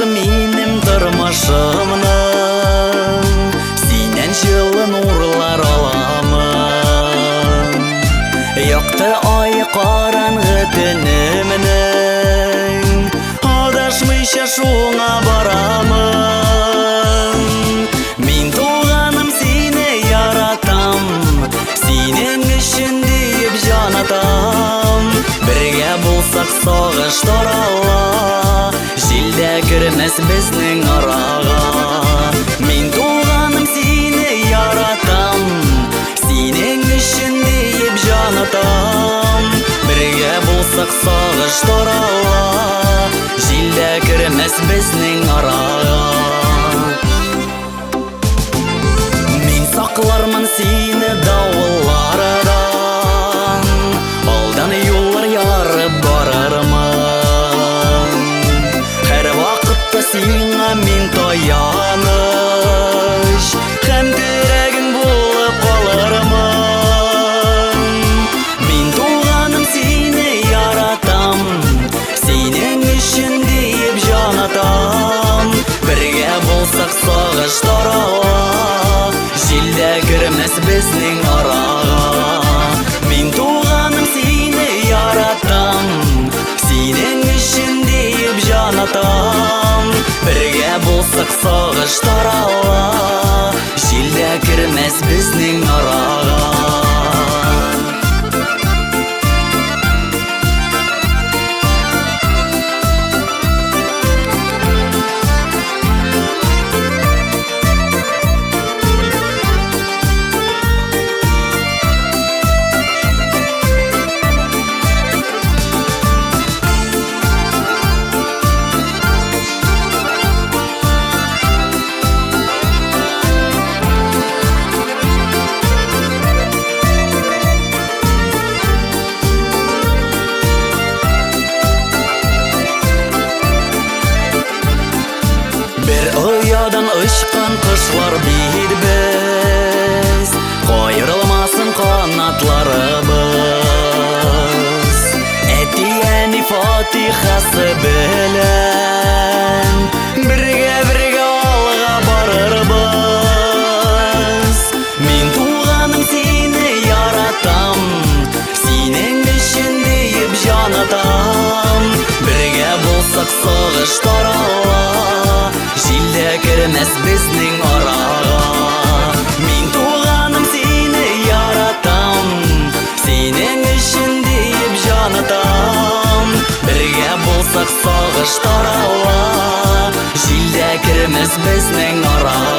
минем тормышымның, синен жылы нурлар аламын. Якты ай караңгы төнемнең, адашмыйча шуңа барамын. Мин туганым сине яратам, синең өчен дип җан атам. Бергә булсак сагыш тарала, җилдә кермәс безнең арага. Мин туганым сине яратам, синең өчен дип җан атам. Бергә булсак сагыш тарала, җилдә кермәс безнең арага. Мин саклармын сине давыллардан, алдан юллар ярып барырмын. Һәр вакытта сиңа мин таяныч, һәм терәгең булып калырмын. Мин туганым сине яратам, синең өчен дип җан атам. Бергә булсак сагыш тарала, җилдә кермәс безнең арага. Мин туганым сине яратам, синең өчен дип җан атам. Бергә булсак сагыш тарала, җилдә кермәс безнең арага. Бер оядан очкан кошлар бит без, кайрылмасын канатларыбыз. Әти-әни фатихасы белән, бергә алга барырбыз. Мин туганым сине яратам, синең өчен дип җан атам. Бергә булсак сагыш тарала, җилдә кермәс безнең арага. Мин туганым сине яратам, синең өчен дип җан атам. Бергә булсак сагыш тарала, җилдә кермәс безнең арага.